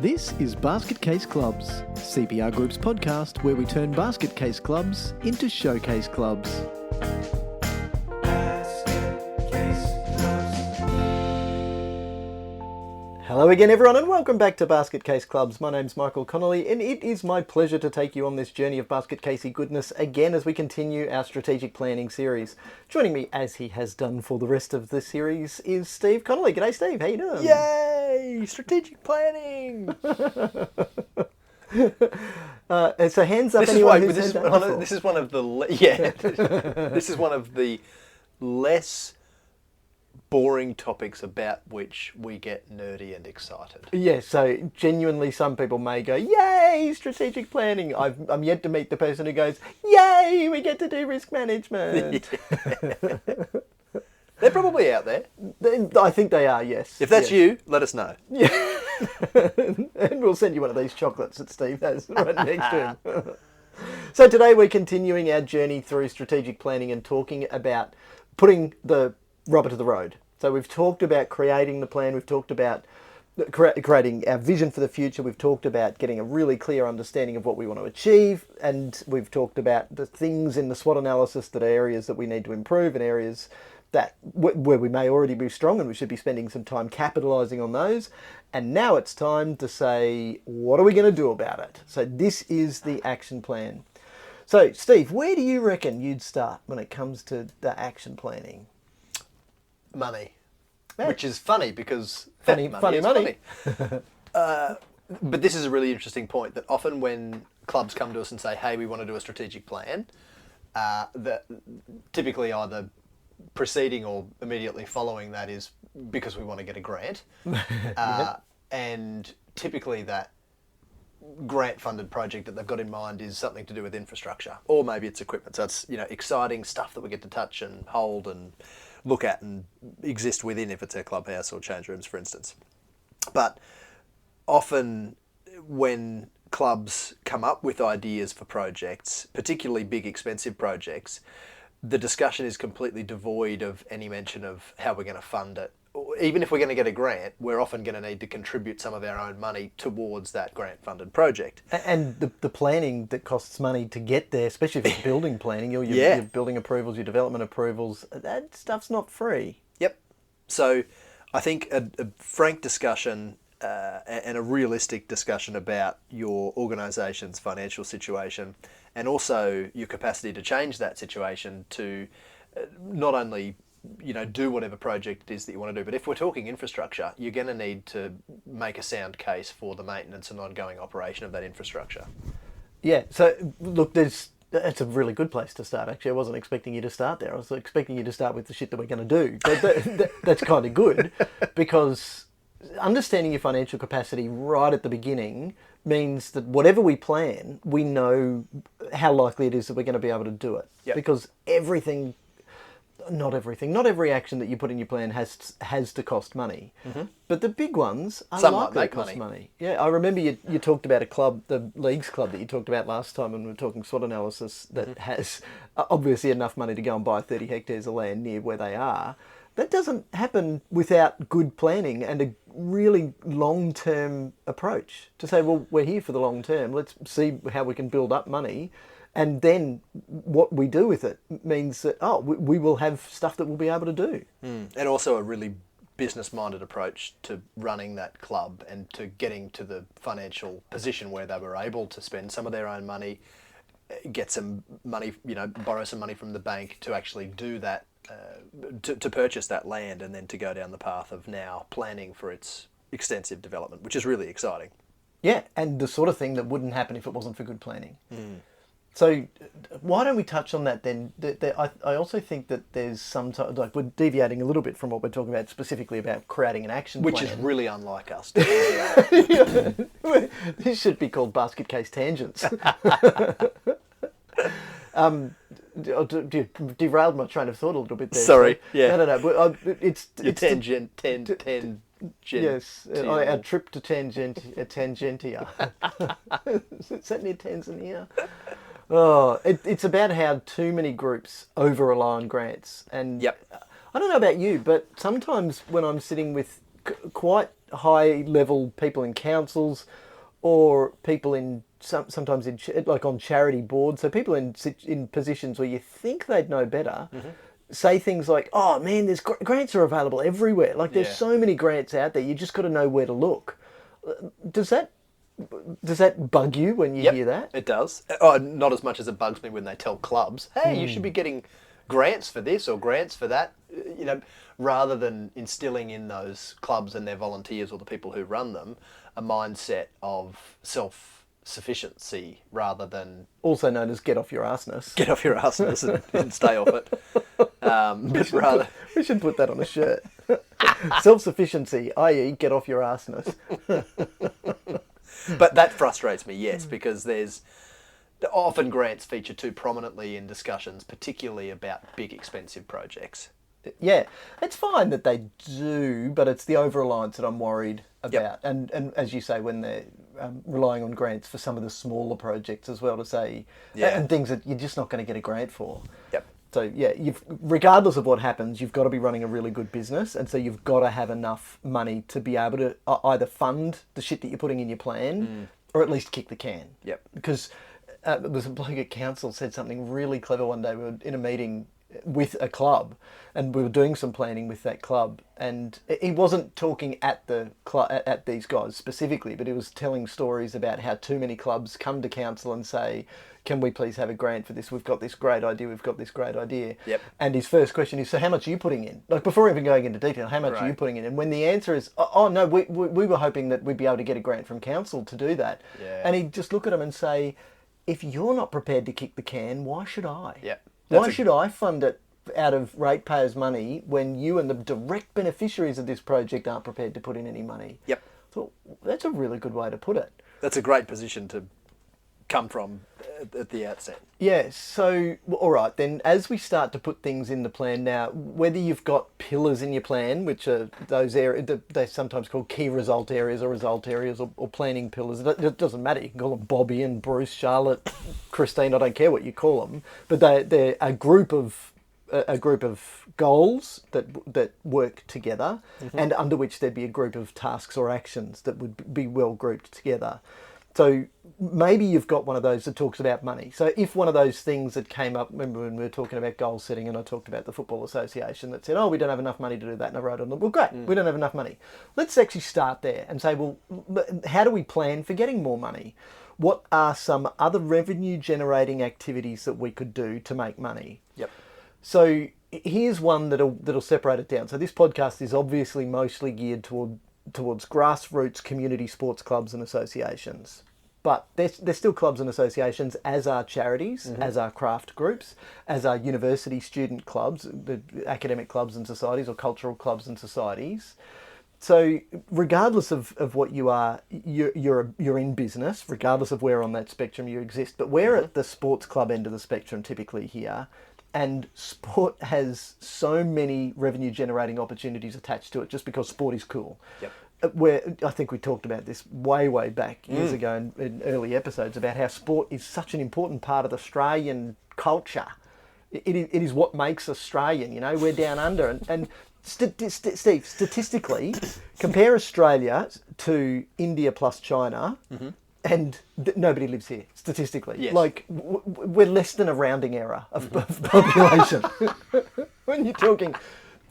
This is Basket Case Clubs, CPR Group's podcast where we turn basket case clubs into showcase clubs. Hello again everyone and welcome back to Basket Case Clubs. My name's Michael Connolly and it is my pleasure to take you on this journey of basket casey goodness again as we continue our strategic planning series. Joining me as he has done for the rest of the series is Steve Connolly. G'day Steve, how you doing? Yay! Strategic planning! So hands up anyone who's this heard that before. is one of the this is one of the less boring topics about which we get nerdy and excited. Yeah, so genuinely some people may go, yay, strategic planning. I'm yet to meet the person who goes, yay, we get to do risk management. They're probably out there. I think they are, yes. If that's yes. you, let us know. Yeah. And we'll send you one of these chocolates that Steve has right next to him. So today we're continuing our journey through strategic planning and talking about putting the rubber to the road. So we've talked about creating the plan, we've talked about creating our vision for the future, we've talked about getting a really clear understanding of what we want to achieve, and we've talked about the things in the SWOT analysis that are areas that we need to improve and areas that where we may already be strong and we should be spending some time capitalising on those. And now it's time to say, what are we going to do about it? So this is the action plan. So Steve, where do you reckon you'd start when it comes to the action planning? Money. Yeah. Which is funny because Funny is money. But this is a really interesting point that often when clubs come to us and say, hey, we want to do a strategic plan, that typically either preceding or immediately following that is because we want to get a grant. And typically that grant funded project that they've got in mind is something to do with infrastructure, or maybe it's equipment. So it's, exciting stuff that we get to touch and hold and look at and exist within, if it's a clubhouse or change rooms, for instance. But often when clubs come up with ideas for projects, particularly big expensive projects, the discussion is completely devoid of any mention of how we're going to fund it. Even if we're going to get a grant, we're often going to need to contribute some of our own money towards that grant-funded project. And the planning that costs money to get there, especially if it's building planning, your building approvals, your development approvals, that stuff's not free. Yep. So I think a frank discussion and a realistic discussion about your organisation's financial situation and also your capacity to change that situation to not only do whatever project it is that you want to do. But if we're talking infrastructure, you're going to need to make a sound case for the maintenance and ongoing operation of that infrastructure. Yeah, so look, it's a really good place to start, actually. I wasn't expecting you to start there. I was expecting you to start with the shit that we're going to do. That's kind of good, because understanding your financial capacity right at the beginning means that whatever we plan, we know how likely it is that we're going to be able to do it. Yep. Because not every action that you put in your plan has to cost money. Mm-hmm. But the big ones are Some likely might make to cost money. Yeah, I remember you talked about a club, the Leagues Club that you talked about last time when we were talking SWOT analysis, that has obviously enough money to go and buy 30 hectares of land near where they are. That doesn't happen without good planning and a really long-term approach to say, well, we're here for the long term. Let's see how we can build up money. And then what we do with it means that, we will have stuff that we'll be able to do. And also a really business-minded approach to running that club and to getting to the financial position where they were able to spend some of their own money, get some money, borrow some money from the bank to actually do that, to purchase that land and then to go down the path of now planning for its extensive development, which is really exciting. Yeah, and the sort of thing that wouldn't happen if it wasn't for good planning. So why don't we touch on that then? I also think that there's some we're deviating a little bit from what we're talking about specifically about creating an action plan. Which is really unlike us. This should be called Basket Case Tangents. Derailed my train of thought a little bit there. Sorry, so, yeah. No. It's tangent. Yes, our trip to Tangentia. Is that near Tanzania? Oh, it's about how too many groups over-rely on grants. And yep. I don't know about you, but sometimes when I'm sitting with quite high level people in councils, or people in sometimes in like on charity boards. So people in positions where you think they'd know better. Say things like, "Oh man, there's grants are available everywhere. Like there's Yeah. so many grants out there. You just got to know where to look." Does that bug you when you Yep, hear that? it does. Oh, not as much as it bugs me when they tell clubs, "Hey, you should be getting grants for this or grants for that." You know, rather than instilling in those clubs and their volunteers or the people who run them a mindset of self-sufficiency rather than Also known as get off your arseness. get off your assness and stay off it. But rather, We should put that on a shirt. Self-sufficiency, i.e. get off your arseness. but that frustrates me, yes, because there's often grants feature too prominently in discussions, particularly about big, expensive projects. Yeah, it's fine that they do, but it's the over-reliance that I'm worried about. Yep. And as you say, when they're relying on grants for some of the smaller projects as well, to say, Yeah. and things that you're just not going to get a grant for. Yep. So yeah, regardless of what happens, you've got to be running a really good business, and so you've got to have enough money to be able to either fund the shit that you're putting in your plan, or at least kick the can. Yep. Because there was a bloke at council said something really clever one day. We were in a meeting with a club, and we were doing some planning with that club, and he wasn't talking at the at these guys specifically, but he was telling stories about how too many clubs come to council and say, "Can we please have a grant for this? We've got this great idea. We've got this great idea." Yep. And his first question is, "So how much are you putting in?" Like before even going into detail, how much are you Right. putting in? And when the answer is, "Oh no, we were hoping that we'd be able to get a grant from council to do that," Yeah. and he'd just look at him and say, "If you're not prepared to kick the can, why should I? Yep. Why should I fund it out of ratepayers' money when you and the direct beneficiaries of this project aren't prepared to put in any money?" Yep. So that's a really good way to put it. That's a great position to come from at the outset. Yeah, so, all right, then as we start to put things in the plan now, whether you've got pillars in your plan, which are those areas, they're sometimes called key result areas or planning pillars. It doesn't matter. You can call them Bobby and Bruce, Charlotte, Christine, I don't care what you call them, but they're a group of goals that work together, and under which there'd be a group of tasks or actions that would be well grouped together. So maybe you've got one of those that talks about money. So if one of those things that came up, remember when we were talking about goal setting and I talked about the Football Association that said, "Oh, we don't have enough money to do that," and I wrote on them, "Well, great, we don't have enough money. Let's actually start there and say, well, how do we plan for getting more money? What are some other revenue generating activities that we could do to make money?" Yep. So here's one that'll separate it down. So this podcast is obviously mostly geared towards grassroots community sports clubs and associations. But they're still clubs and associations, as are charities, as are craft groups, as are university student clubs, the academic clubs and societies, or cultural clubs and societies. So regardless of what you are, you're in business, regardless of where on that spectrum you exist. But we're at the sports club end of the spectrum typically here. And sport has so many revenue generating opportunities attached to it just because sport is cool. Yep. Where I think we talked about this way back years ago in early episodes about how sport is such an important part of the Australian culture. It is what makes Australian, you know, we're down under. And Steve, statistically, compare Australia to India plus China, and nobody lives here, statistically. Yes. Like, we're less than a rounding error of population. When you're talking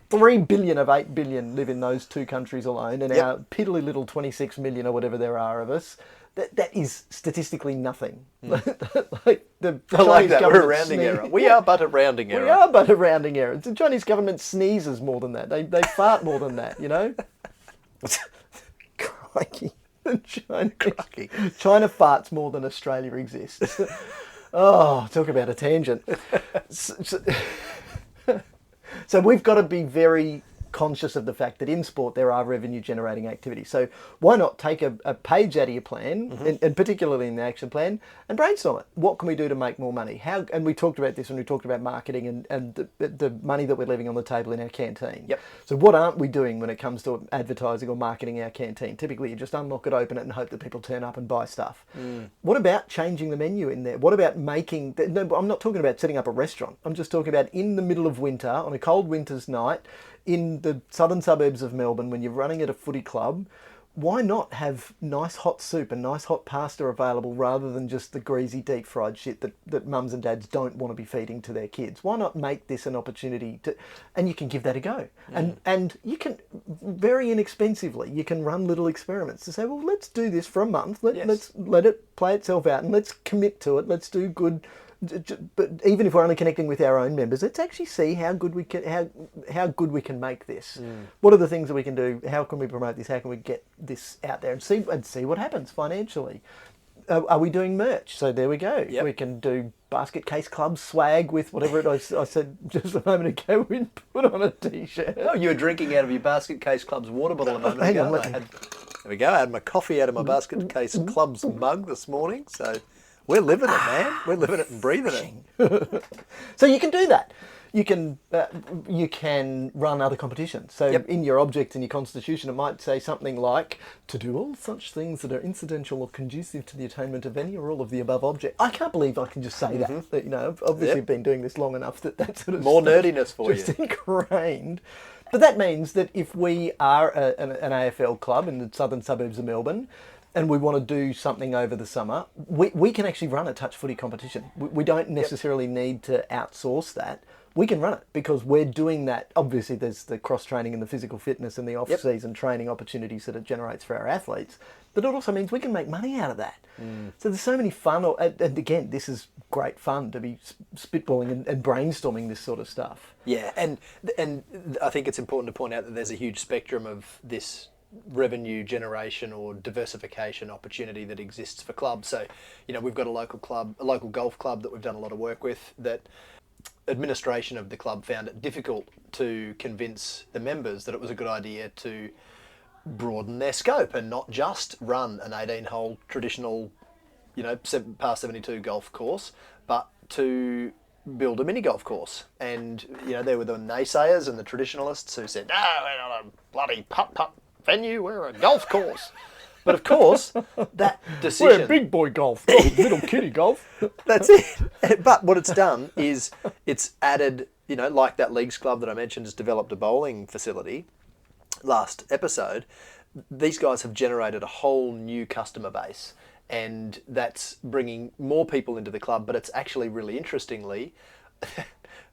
3 billion of 8 billion live in those two countries alone, and our piddly little 26 million or whatever there are of us, that is statistically nothing. Like the I like Chinese that. We're a government rounding sneeze- error. We are but a rounding error. We are but a rounding error. The Chinese government sneezes more than that. They fart more than that, you know? Crikey. Crikey. China farts more than Australia exists. Oh, talk about a tangent. So we've got to be very conscious of the fact that in sport there are revenue generating activities. So why not take a page out of your plan, and particularly in the action plan, and brainstorm it. What can we do to make more money? How? And we talked about this when we talked about marketing and the money that we're leaving on the table in our canteen. Yep. So what aren't we doing when it comes to advertising or marketing our canteen? Typically you just unlock it, open it, and hope that people turn up and buy stuff. What about changing the menu in there? What about making... No, I'm not talking about setting up a restaurant. I'm just talking about in the middle of winter, on a cold winter's night, in the southern suburbs of Melbourne, when you're running at a footy club, why not have nice hot soup and nice hot pasta available rather than just the greasy deep fried shit that mums and dads don't want to be feeding to their kids? Why not make this an opportunity to, and you can give that a go. And you can, very inexpensively, you can run little experiments to say, well, let's do this for a month. Let's let it play itself out and let's commit to it. Let's do good. But even if we're only connecting with our own members, let's actually see how good we can make this. What are the things that we can do? How can we promote this? How can we get this out there and see what happens financially? Are we doing merch? So there we go. Yep. We can do basket case club swag with whatever it I said just a moment ago. We'd put on a t-shirt. Oh, you were drinking out of your Basket Case Club's water bottle a moment Hang ago. on, There we go. I had my coffee out of my Basket Case Club's mug this morning, so we're living it, man. We're living it and breathing it. So you can do that. You can run other competitions. So in your object in your constitution, it might say something like, to do all such things that are incidental or conducive to the attainment of any or all of the above object. I can't believe I can just say that. You know, I've obviously been doing this long enough that sort of More stuff nerdiness for just you. ingrained. But that means that if we are an AFL club in the southern suburbs of Melbourne, and we want to do something over the summer, we can actually run a touch footy competition. We don't necessarily need to outsource that. We can run it because we're doing that. Obviously, there's the cross-training and the physical fitness and the off-season training opportunities that it generates for our athletes. But it also means we can make money out of that. So there's so many fun, and again, this is great fun to be spitballing and brainstorming this sort of stuff. Yeah, and I think it's important to point out that there's a huge spectrum of this revenue generation or diversification opportunity that exists for clubs. So, you know, we've got a local golf club that we've done a lot of work with, that administration of the club found it difficult to convince the members that it was a good idea to broaden their scope and not just run an 18-hole traditional, you know, par 72 golf course, but to build a mini golf course. And, you know, there were the naysayers and the traditionalists who said, no, we're not a bloody putt-putt venue, we're a golf course. But of course, that decision... We're big boy golf, not little kiddie golf. That's it. But what it's done is it's added, you know, like that Leagues Club that I mentioned has developed a bowling facility last episode. These guys have generated a whole new customer base, and that's bringing more people into the club. But it's actually really interestingly...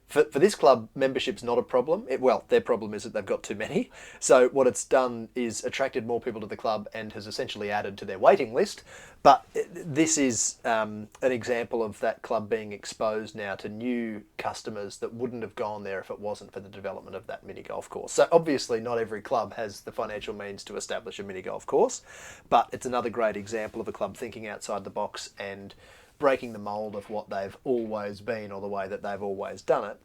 For this club, membership's not a problem. Their problem is that they've got too many. So what it's done is attracted more people to the club and has essentially added to their waiting list. But this is an example of that club being exposed now to new customers that wouldn't have gone there if it wasn't for the development of that mini golf course. So obviously not every club has the financial means to establish a mini golf course, but it's another great example of a club thinking outside the box and breaking the mould of what they've always been or the way that they've always done it,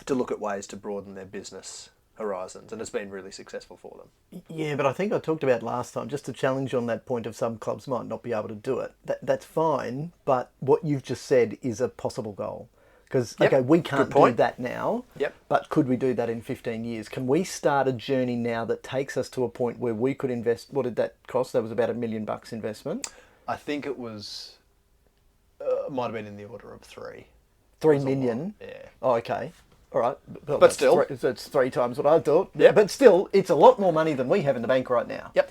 to look at ways to broaden their business horizons, and it's been really successful for them. Yeah, but I think I talked about last time, just to challenge on that point of some clubs might not be able to do it. That's fine, but what you've just said is a possible goal. Because, okay, we can't do that now, but could we do that in 15 years? Can we start a journey now that takes us to a point where we could invest, what did that cost? That was about $1 million investment. I think it was, might have been in the order of 3. 3 million? Yeah. Oh, okay. All right. Well, but still. It's 3 times what I thought. Yep. But still, it's a lot more money than we have in the bank right now. Yep.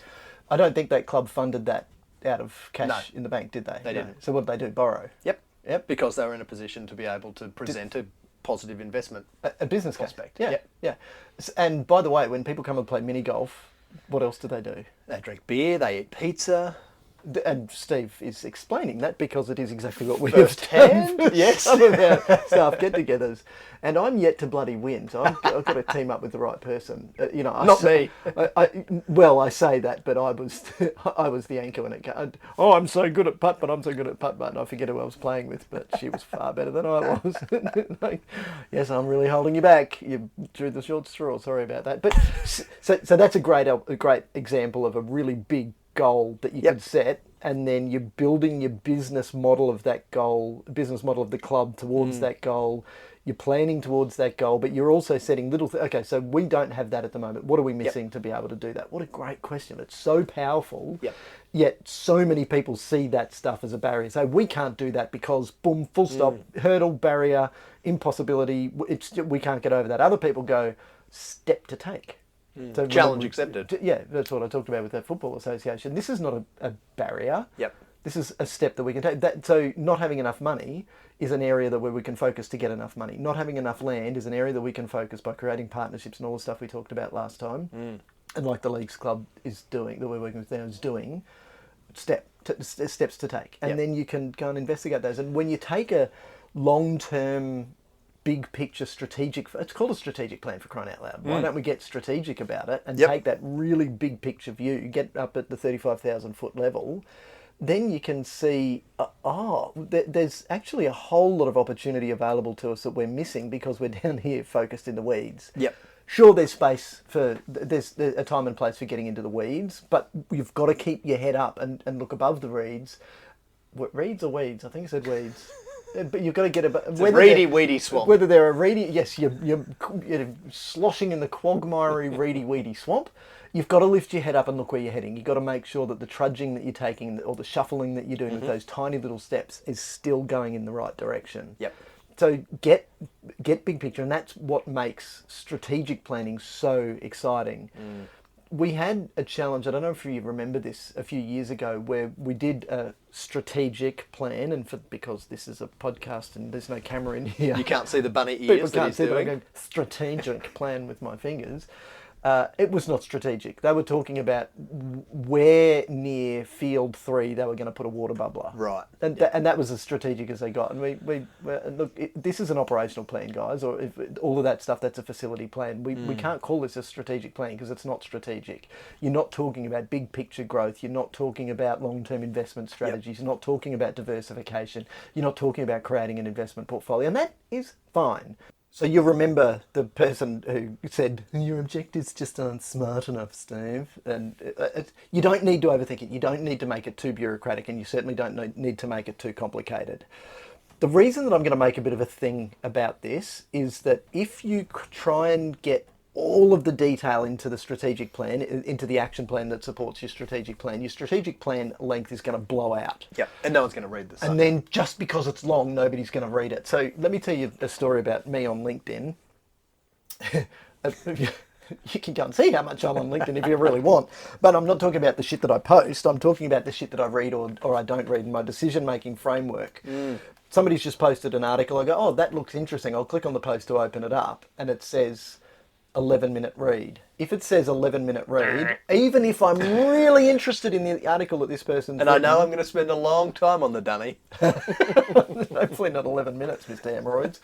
I don't think that club funded that out of cash in the bank, did they? They didn't. So what did they do? Borrow? Yep. Yep. Because they were in a position to be able to present a positive investment. A business prospect. Case. Yeah. Yep. Yeah. And by the way, when people come and play mini golf, what else do they do? They drink beer, they eat pizza. And Steve is explaining that because it is exactly what we First have hand? done. Yes. Some of our staff get-togethers, and I'm yet to bloody win. So I've got to team up with the right person. You know, Not me. I say that, but I was the anchor when it came. Oh, I'm so good at putt, but I'm so good at putt, and I forget who I was playing with. But she was far better than I was. Like, yes, I'm really holding you back. You drew the short straw. Sorry about that. But so that's a great example of a really big goal that you could set, and then you're building your business model of that goal, business model of the club towards that goal. You're planning towards that goal, but you're also setting little... Okay, so we don't have that at the moment. What are we missing to be able to do that? What a great question. It's so powerful, yet so many people see that stuff as a barrier. So we can't do that because, boom, full stop, hurdle, barrier, impossibility. We can't get over that. Other people go, step to take. So Challenge accepted. Yeah, that's what I talked about with that football association. This is not a barrier. Yep. This is a step that we can take. So not having enough money is an area where we can focus to get enough money. Not having enough land is an area that we can focus by creating partnerships and all the stuff we talked about last time. And like the Leagues Club is doing, that we're working with now is doing, steps to take. And then you can go and investigate those. And when you take a long-term, big picture strategic, it's called a strategic plan, for crying out loud. Why don't we get strategic about it and take that really big picture view, get up at the 35,000 foot level, then you can see, there's actually a whole lot of opportunity available to us that we're missing because we're down here focused in the weeds. Yep. Sure, there's a time and place for getting into the weeds, but you've got to keep your head up and look above the reeds. What, reeds or weeds? I think I said weeds. But you've got to get above... Reedy, weedy swamp. Whether they're a reedy... Yes, you're sloshing in the quagmiry, reedy, weedy swamp. You've got to lift your head up and look where you're heading. You've got to make sure that the trudging that you're taking or the shuffling that you're doing with those tiny little steps is still going in the right direction. Yep. So get big picture, and that's what makes strategic planning so exciting. We had a challenge, I don't know if you remember this, a few years ago, where we did a strategic plan, and because this is a podcast and there's no camera in here, You can't see the bunny ears people that can't he's see that I doing. go strategic plan with my fingers. It was not strategic. They were talking about where near field 3 they were going to put a water bubbler. Right. And that was as strategic as they got. And we look, this is an operational plan, guys, or if all of that stuff, that's a facility plan. We can't call this a strategic plan because it's not strategic. You're not talking about big picture growth. You're not talking about long-term investment strategies. You're not talking about diversification. You're not talking about creating an investment portfolio. And that is fine. So you remember the person who said, your objectives just aren't smart enough, Steve. And you don't need to overthink it. You don't need to make it too bureaucratic, and you certainly don't need to make it too complicated. The reason that I'm going to make a bit of a thing about this is that if you try and get all of the detail into the strategic plan, into the action plan that supports your strategic plan length is going to blow out. Yep. And no one's going to read this. And then just because it's long, nobody's going to read it. So let me tell you a story about me on LinkedIn. You can go and see how much I'm on LinkedIn if you really want. But I'm not talking about the shit that I post. I'm talking about the shit that I read or I don't read in my decision-making framework. Somebody's just posted an article. I go, oh, that looks interesting. I'll click on the post to open it up. And it says 11-minute read. If it says 11-minute read, even if I'm really interested in the article that this person's and I know I'm going to spend a long time on the dummy. Hopefully not 11 minutes, Mr. Hemorrhoids.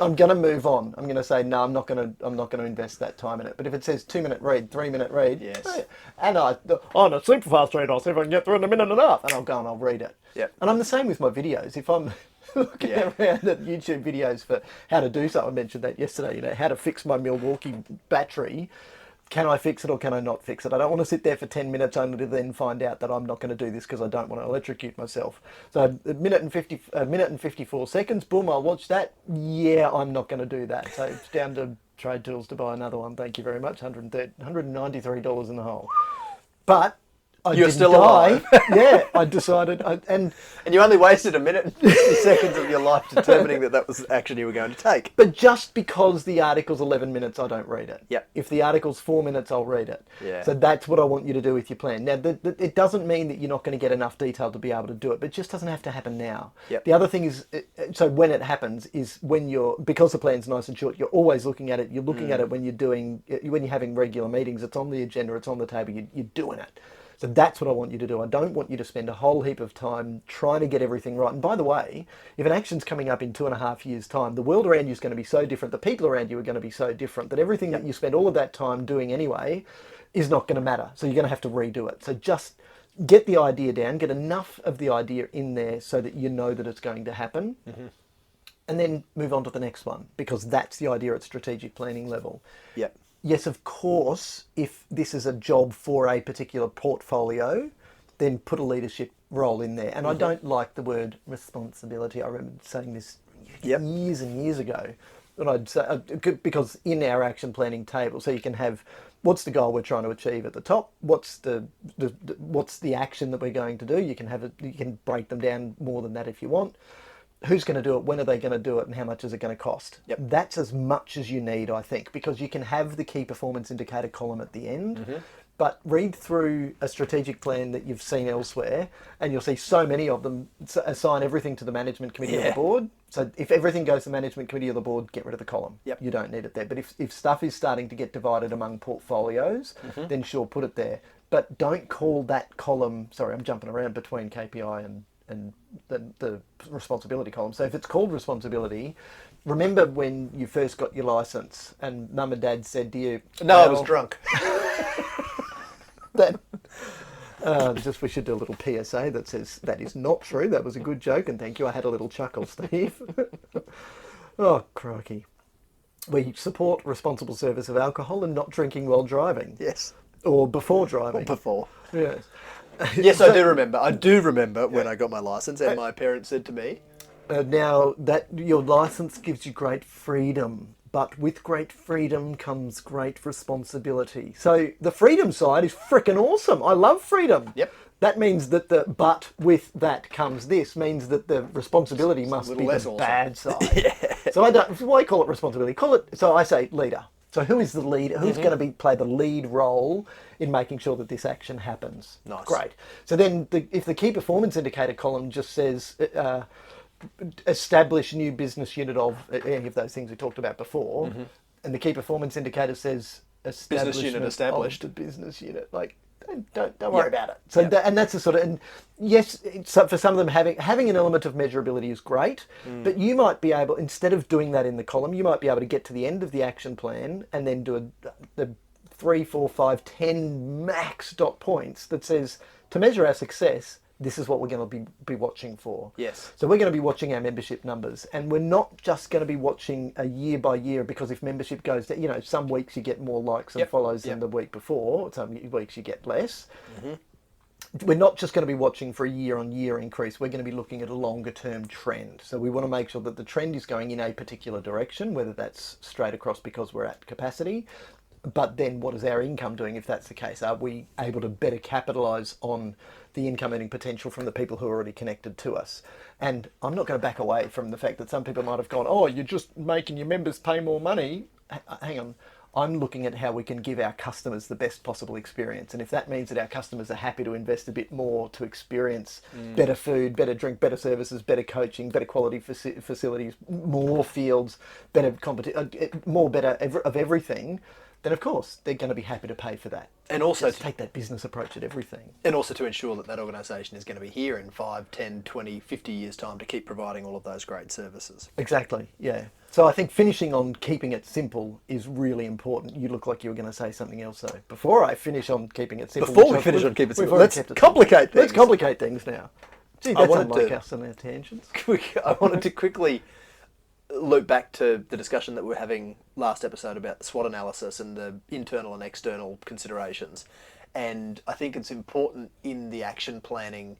I'm going to move on. I'm going to say, no, I'm not going to invest that time in it. But if it says 2-minute read, 3-minute read, yes. And on a super fast read, I'll see if I can get through in a minute and a half. And I'll go and I'll read it. Yep. And I'm the same with my videos. If I'm looking around at YouTube videos for how to do something, I mentioned that yesterday, how to fix my Milwaukee battery. Can I fix it or can I not fix it? I don't want to sit there for 10 minutes only to then find out that I'm not going to do this because I don't want to electrocute myself. So a minute and 54 seconds, boom, I'll watch that. Yeah, I'm not going to do that. So it's down to Trade Tools to buy another one. Thank you very much. $193 in the hole. But You're didn't still die. alive. Yeah, I decided. And you only wasted a minute and 50 seconds of your life determining that was the action you were going to take. But just because the article's 11 minutes, I don't read it. Yep. If the article's 4 minutes, I'll read it. Yeah. So that's what I want you to do with your plan. Now, it doesn't mean that you're not going to get enough detail to be able to do it, but it just doesn't have to happen now. Yep. The other thing is, so when it happens is because the plan's nice and short, you're always looking at it. You're looking at it when you're having regular meetings. It's on the agenda. It's on the table. You're doing it. So that's what I want you to do. I don't want you to spend a whole heap of time trying to get everything right. And by the way, if an action's coming up in 2.5 years' time, the world around you is going to be so different, the people around you are going to be so different, that everything that you spend all of that time doing anyway is not going to matter. So you're going to have to redo it. So just get the idea down, get enough of the idea in there so that you know that it's going to happen. And then move on to the next one, because that's the idea at strategic planning level. Yep. Yes, of course, if this is a job for a particular portfolio, then put a leadership role in there. And I don't like the word responsibility. I remember saying this years and years ago. And I'd say, because in our action planning table, so you can have what's the goal we're trying to achieve at the top, what's the action that we're going to do. You can break them down more than that if you want. who's going to do it, when are they going to do it, and how much is it going to cost. Yep. That's as much as you need, I think, because you can have the key performance indicator column at the end, but read through a strategic plan that you've seen elsewhere, and you'll see so many of them assign everything to the management committee of the board. So if everything goes to the management committee of the board, get rid of the column. Yep. You don't need it there. But if stuff is starting to get divided among portfolios, then sure, put it there. But don't call that column, sorry, I'm jumping around between KPI and the responsibility column. So if it's called responsibility, remember when you first got your license and mum and dad said to you, No, I was "Well, drunk. that just we should do a little PSA that says that is not true. That was a good joke, and thank you. I had a little chuckle, Steve." Oh, crikey. We support responsible service of alcohol and not drinking while driving. Yes. Or before driving. Before. Yes. Yes, I do remember. I do remember when I got my license and my parents said to me, Now, that your license gives you great freedom, but with great freedom comes great responsibility. So the freedom side is freaking awesome. I love freedom. Yep. That means that but with that comes this, means that the responsibility must be little the less awesome. bad side. So I don't, why call it responsibility? Call it, so I say leader. So who is the leader? Who's going to play the lead role in making sure that this action happens? Nice. Great. So then if the key performance indicator column just says establish new business unit of any of those things we talked about before, and the key performance indicator says establishment established. of the business unit, like don't worry about it. So and that's the sort of, and yes, for some of them having an element of measurability is great, but you might be able, instead of doing that in the column, you might be able to get to the end of the action plan and then do the 3, 4, 5, 10 max dot points that says, to measure our success, this is what we're going to be watching for. Yes. So we're going to be watching our membership numbers, and we're not just going to be watching a year by year, because if membership goes down, some weeks you get more likes and follows than the week before, some weeks you get less. We're not just going to be watching for a year-on-year increase. We're going to be looking at a longer-term trend. So we want to make sure that the trend is going in a particular direction, whether that's straight across because we're at capacity. But then what is our income doing if that's the case? Are we able to better capitalise on the income earning potential from the people who are already connected to us? And I'm not going to back away from the fact that some people might have gone, oh, you're just making your members pay more money. Hang on. I'm looking at how we can give our customers the best possible experience. And if that means that our customers are happy to invest a bit more to experience better food, better drink, better services, better coaching, better quality facilities, more fields, better of everything, then of course they're going to be happy to pay for that. and also Just take that business approach at everything. and also to ensure that that organisation is going to be here in 5, 10, 20, 50 years' time to keep providing all of those great services. Exactly, yeah. So I think finishing on keeping it simple is really important. You look like you were going to say something else though. Before I finish on keeping it simple. Before we finish on keeping it simple, let's kept it complicate simple. Let's things. complicate things now. Gee, I that's wanted unlike to- us and our tangents. I wanted to quickly loop back to the discussion that we were having last episode about the SWOT analysis and the internal and external considerations. And I think it's important in the action planning,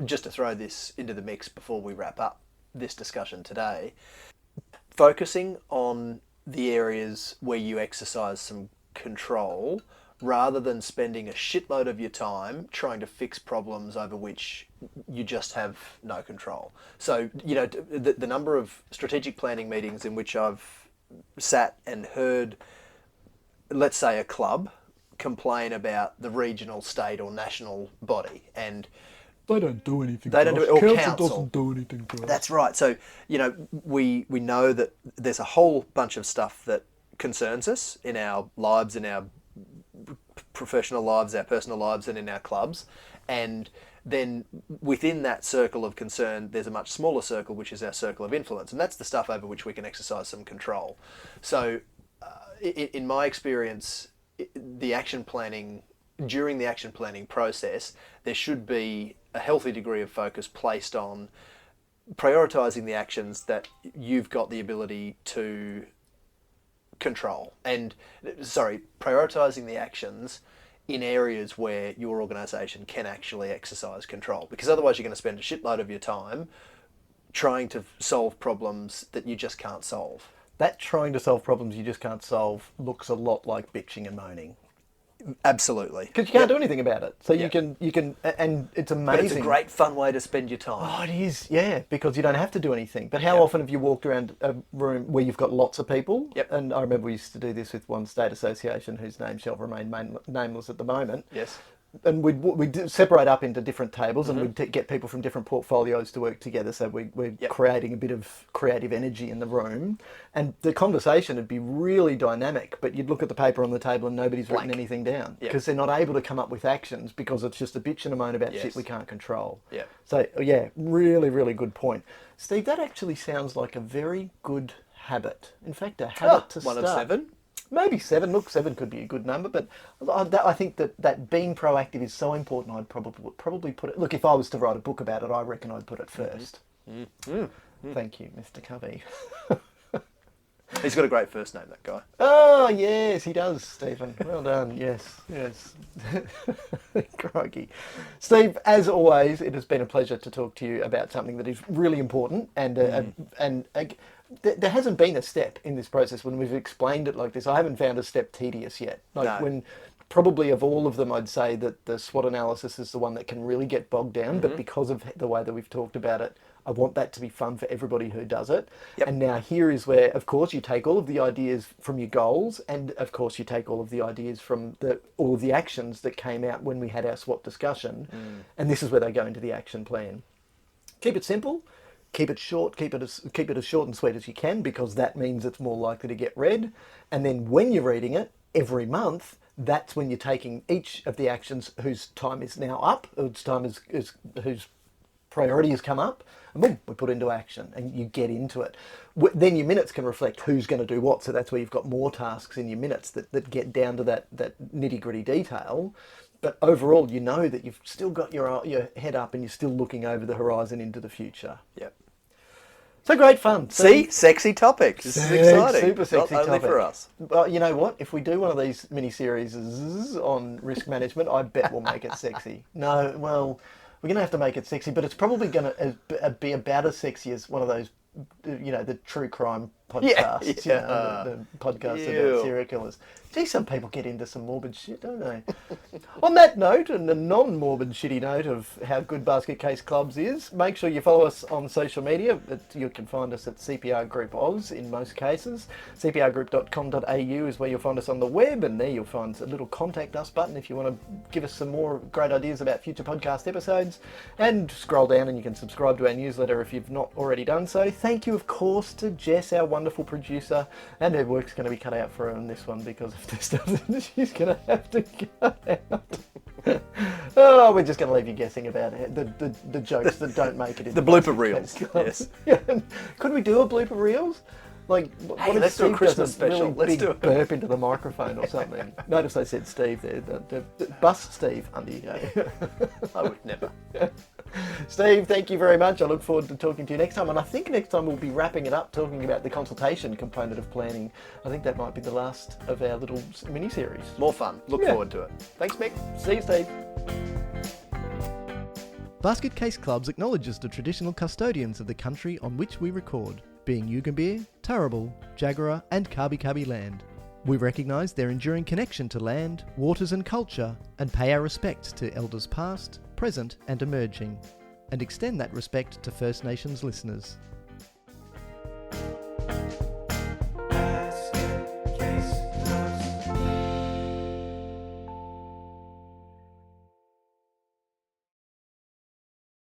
just to throw this into the mix before we wrap up this discussion today, focusing on the areas where you exercise some control rather than spending a shitload of your time trying to fix problems over which you just have no control. So, the number of strategic planning meetings in which I've sat and heard, let's say, a club complain about the regional, state or national body, and They don't do anything. They for don't do us. it- or Council council. doesn't do anything for us. that's right. So, we know that there's a whole bunch of stuff that concerns us in our lives, in our professional lives, our personal lives, and in our clubs. And then within that circle of concern, there's a much smaller circle, which is our circle of influence. And that's the stuff over which we can exercise some control. So, in my experience, the action planning, during the action planning process, there should be a healthy degree of focus placed on prioritising the actions that you've got the ability to control. And, prioritising the actions in areas where your organisation can actually exercise control. Because otherwise you're going to spend a shitload of your time trying to solve problems that you just can't solve. That trying to solve problems you just can't solve looks a lot like bitching and moaning. Absolutely. Because you can't Yep. do anything about it. So Yep. you can, and it's amazing. But it's a great fun way to spend your time. Oh, it is, yeah, because you don't have to do anything. But how Yep. often have you walked around a room where you've got lots of people? Yep. And I remember we used to do this with one state association whose name shall remain nameless at the moment. Yes. And we'd separate up into different tables, and Mm-hmm. we'd get people from different portfolios to work together. So we're Yep. creating a bit of creative energy in the room, and the conversation would be really dynamic. But you'd look at the paper on the table, and nobody's written Blank. anything down Yep. because they're not able to come up with actions because it's just a bitch and a moan about Yes. shit we can't control. Yep. So yeah, really, really good point, Steve. That actually sounds like a very good habit. In fact, a habit to One start. of 7. Maybe 7. Look, 7 could be a good number, but I think that being proactive is so important. I'd probably put it. Look, if I was to write a book about it, I reckon I'd put it first. Thank you, Mr. Covey. He's got a great first name, that guy. Oh yes, he does, Stephen. Well done. Yes, yes. Crikey, Steve. As always, it has been a pleasure to talk to you about something that is really important there hasn't been a step in this process when we've explained it like this. I haven't found a step tedious yet. Like No. when probably of all of them, I'd say that the SWOT analysis is the one that can really get bogged down. But because of the way that we've talked about it, I want that to be fun for everybody who does it. Yep. And now here is where, of course, you take all of the ideas from your goals, and of course you take all of the ideas from all of the actions that came out when we had our SWOT discussion. And this is where they go into the action plan. Keep it simple. Keep it short, keep it as short and sweet as you can, because that means it's more likely to get read. And then when you're reading it every month, that's when you're taking each of the actions whose time is now up, whose time is whose priority has come up, and boom, we put into action, and you get into it. Then your minutes can reflect who's going to do what, so that's where you've got more tasks in your minutes that get down to that nitty-gritty detail. But overall, you know that you've still got your head up and you're still looking over the horizon into the future. Yep. So great fun. See? Sexy topic. This is exciting. Super sexy Not only topic. for us. Well, you know what? If we do one of these mini-series on risk management, I bet we'll make it sexy. No, well, we're going to have to make it sexy, but it's probably going to be about as sexy as one of those, the true crime podcasts. Yeah. The podcasts Ew. about serial killers. Gee, some people get into some morbid shit, don't they? On that note, and the non-morbid shitty note of how good Basket Case Clubs is, make sure you follow us on social media. You can find us at CPR Group Oz in most cases. cprgroup.com.au is where you'll find us on the web, and there you'll find a little contact us button if you want to give us some more great ideas about future podcast episodes. And scroll down and you can subscribe to our newsletter if you've not already done so. Thank you, of course, to Jess, our wonderful producer, and her work's going to be cut out for her on this one because if there's stuff that she's going to have to cut out. Oh, we're just going to leave you guessing about it. The jokes that don't make it into The blooper Basket reels, Case Clubs. yes. Yeah. Could we do a blooper reels? Like, what if let's do a Steve Christmas does special. Really Let's big do it. burp into the microphone or something. Notice they said Steve there. The bust Steve. Under you go. I would never. Steve, thank you very much. I look forward to talking to you next time. And I think next time we'll be wrapping it up, talking about the consultation component of planning. I think that might be the last of our little mini-series. More fun. Look Yeah. forward to it. Thanks, Mick. See you, Steve. Basket Case Clubs acknowledges the traditional custodians of the country on which we record, being Yugambeh, Turrbal, Jagera and Kabi Kabi land. We recognise their enduring connection to land, waters and culture, and pay our respects to elders past, present and emerging, and extend that respect to First Nations listeners.